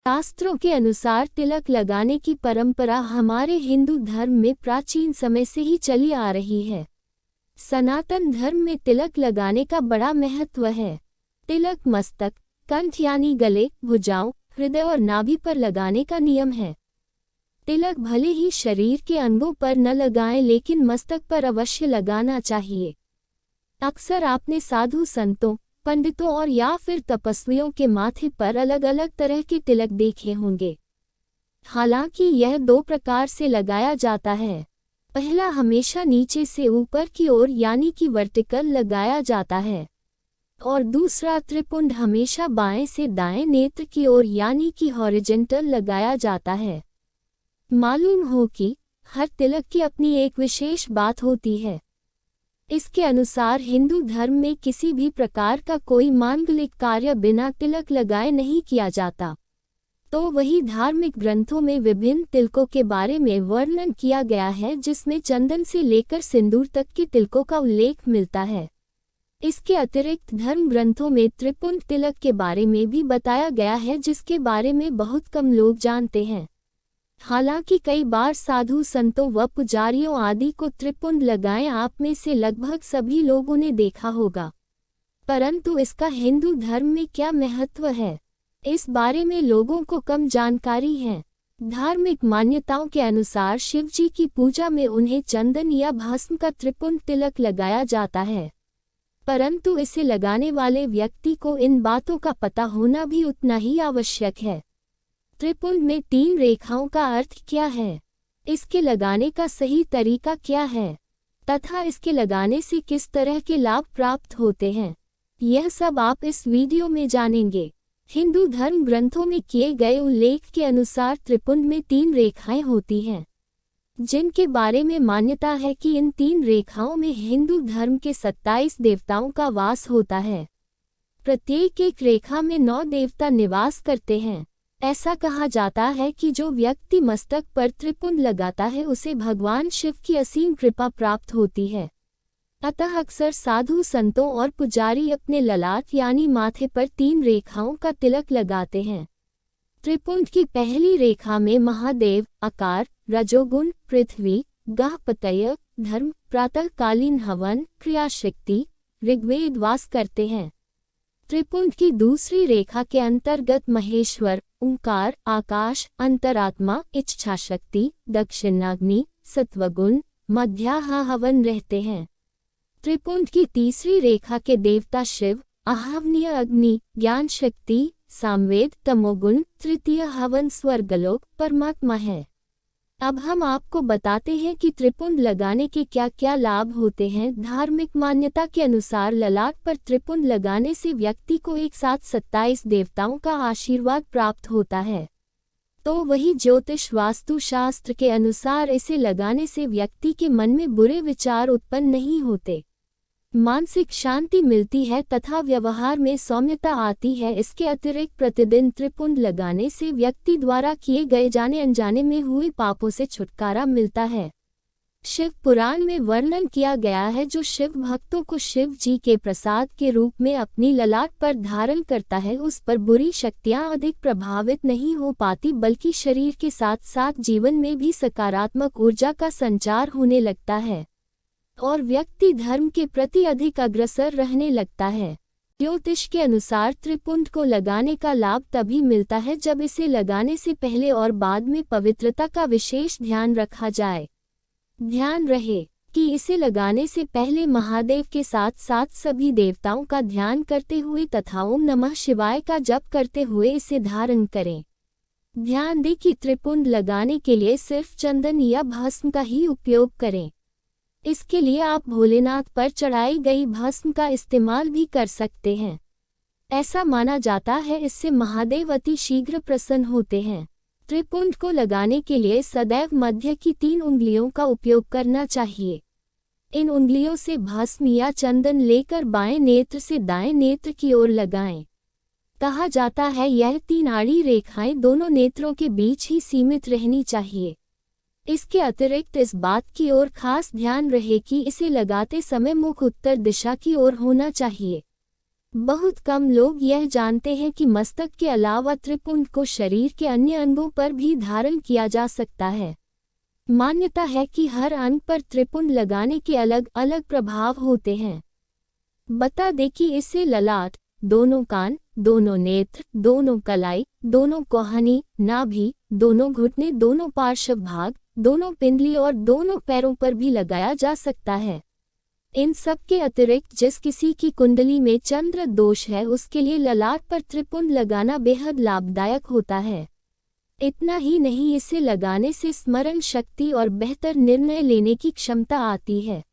शास्त्रों के अनुसार तिलक लगाने की परंपरा हमारे हिंदू धर्म में प्राचीन समय से ही चली आ रही है। सनातन धर्म में तिलक लगाने का बड़ा महत्व है। तिलक मस्तक, कंठ यानी गले, भुजाओं, हृदय और नाभि पर लगाने का नियम है। तिलक भले ही शरीर के अंगों पर न लगाएं, लेकिन मस्तक पर अवश्य लगाना चाहिए। अक्सर आपने साधु संतों, पंडितों और या फिर तपस्वियों के माथे पर अलग अलग तरह के तिलक देखे होंगे। हालांकि यह दो प्रकार से लगाया जाता है। पहला हमेशा नीचे से ऊपर की ओर यानी कि वर्टिकल लगाया जाता है, और दूसरा त्रिपुंड हमेशा बाएं से दाएं नेत्र की ओर यानी कि हॉरिजॉन्टल लगाया जाता है। मालूम हो कि हर तिलक की अपनी एक विशेष बात होती है। इसके अनुसार हिंदू धर्म में किसी भी प्रकार का कोई मांगलिक कार्य बिना तिलक लगाए नहीं किया जाता। तो वही धार्मिक ग्रंथों में विभिन्न तिलकों के बारे में वर्णन किया गया है, जिसमें चंदन से लेकर सिंदूर तक के तिलकों का उल्लेख मिलता है। इसके अतिरिक्त धर्म ग्रंथों में त्रिपुंड तिलक के बारे में भी बताया गया है, जिसके बारे में बहुत कम लोग जानते हैं। हालांकि कई बार साधु संतों व पुजारियों आदि को त्रिपुंड लगाए आप में से लगभग सभी लोगों ने देखा होगा, परंतु इसका हिंदू धर्म में क्या महत्व है, इस बारे में लोगों को कम जानकारी है। धार्मिक मान्यताओं के अनुसार शिवजी की पूजा में उन्हें चंदन या भस्म का त्रिपुंड तिलक लगाया जाता है, परंतु इसे लगाने वाले व्यक्ति को इन बातों का पता होना भी उतना ही आवश्यक है। त्रिपुंड में 3 रेखाओं का अर्थ क्या है, इसके लगाने का सही तरीका क्या है, तथा इसके लगाने से किस तरह के लाभ प्राप्त होते हैं, यह सब आप इस वीडियो में जानेंगे। हिंदू धर्म ग्रंथों में किए गए उल्लेख के अनुसार त्रिपुंड में 3 रेखाएं होती हैं, जिनके बारे में मान्यता है कि इन 3 रेखाओं में हिंदू धर्म के 27 देवताओं का वास होता है। प्रत्येक एक रेखा में 9 देवता निवास करते हैं। ऐसा कहा जाता है कि जो व्यक्ति मस्तक पर त्रिपुंड लगाता है उसे भगवान शिव की असीम कृपा प्राप्त होती है। अतः अक्सर साधु संतों और पुजारी अपने ललाट यानी माथे पर 3 रेखाओं का तिलक लगाते हैं। त्रिपुंड की पहली रेखा में महादेव, आकार, रजोगुण, पृथ्वी, गाहपत्य, धर्म, प्रातःकालीन हवन, क्रियाशक्ति, ऋग्वेद वास करते हैं। त्रिपुंड की दूसरी रेखा के अंतर्गत महेश्वर, ओंकार, आकाश, अंतरात्मा, इच्छाशक्ति, दक्षिणाग्नि, सत्वगुण, मध्याहा हवन रहते हैं। त्रिपुंड की तीसरी रेखा के देवता शिव, आह्वनीय अग्नि, ज्ञान शक्ति, सामवेद, तमोगुण, तृतीय हवन स्वर्गलोक, परमात्मा है। अब हम आपको बताते हैं कि त्रिपुंड लगाने के क्या क्या लाभ होते हैं। धार्मिक मान्यता के अनुसार ललाट पर त्रिपुंड लगाने से व्यक्ति को एक साथ 27 देवताओं का आशीर्वाद प्राप्त होता है। तो वही ज्योतिष वास्तु शास्त्र के अनुसार इसे लगाने से व्यक्ति के मन में बुरे विचार उत्पन्न नहीं होते, मानसिक शांति मिलती है तथा व्यवहार में सौम्यता आती है। इसके अतिरिक्त प्रतिदिन त्रिपुंड लगाने से व्यक्ति द्वारा किए गए जाने अनजाने में हुए पापों से छुटकारा मिलता है। शिव पुराण में वर्णन किया गया है, जो शिव भक्तों को शिव जी के प्रसाद के रूप में अपनी ललाट पर धारण करता है, उस पर बुरी शक्तियां अधिक प्रभावित नहीं हो पाती, बल्कि शरीर के साथ साथ जीवन में भी सकारात्मक ऊर्जा का संचार होने लगता है और व्यक्ति धर्म के प्रति अधिक अग्रसर रहने लगता है। ज्योतिष के अनुसार त्रिपुंड को लगाने का लाभ तभी मिलता है जब इसे लगाने से पहले और बाद में पवित्रता का विशेष ध्यान रखा जाए। ध्यान रहे कि इसे लगाने से पहले महादेव के साथ साथ सभी देवताओं का ध्यान करते हुए तथा ओम नमः शिवाय का जप करते हुए इसे धारण करें। ध्यान दें कि त्रिपुंड लगाने के लिए सिर्फ चंदन या भस्म का ही उपयोग करें। इसके लिए आप भोलेनाथ पर चढ़ाई गई भस्म का इस्तेमाल भी कर सकते हैं। ऐसा माना जाता है इससे महादेव अति शीघ्र प्रसन्न होते हैं। त्रिपुंड को लगाने के लिए सदैव मध्य की 3 उंगलियों का उपयोग करना चाहिए। इन उंगलियों से भस्म या चंदन लेकर बाएं नेत्र से दाएं नेत्र की ओर लगाएं। कहा जाता है यह 3 आड़ी रेखाएं दोनों नेत्रों के बीच ही सीमित रहनी चाहिए। इसके अतिरिक्त इस बात की ओर खास ध्यान रहे कि इसे लगाते समय मुख उत्तर दिशा की ओर होना चाहिए। बहुत कम लोग यह जानते हैं कि मस्तक के अलावा त्रिपुंड को शरीर के अन्य अंगों पर भी धारण किया जा सकता है। मान्यता है कि हर अंग पर त्रिपुंड लगाने के अलग अलग प्रभाव होते हैं। बता दें कि इससे ललाट, दोनों कान, दोनों नेत्र, दोनों कलाई, दोनों कोहनी, नाभि, दोनों घुटने, दोनों पार्श्व भाग, दोनों पिंडली और दोनों पैरों पर भी लगाया जा सकता है। इन सब के अतिरिक्त जिस किसी की कुंडली में चंद्र दोष है उसके लिए ललाट पर त्रिपुंड लगाना बेहद लाभदायक होता है। इतना ही नहीं, इसे लगाने से स्मरण शक्ति और बेहतर निर्णय लेने की क्षमता आती है।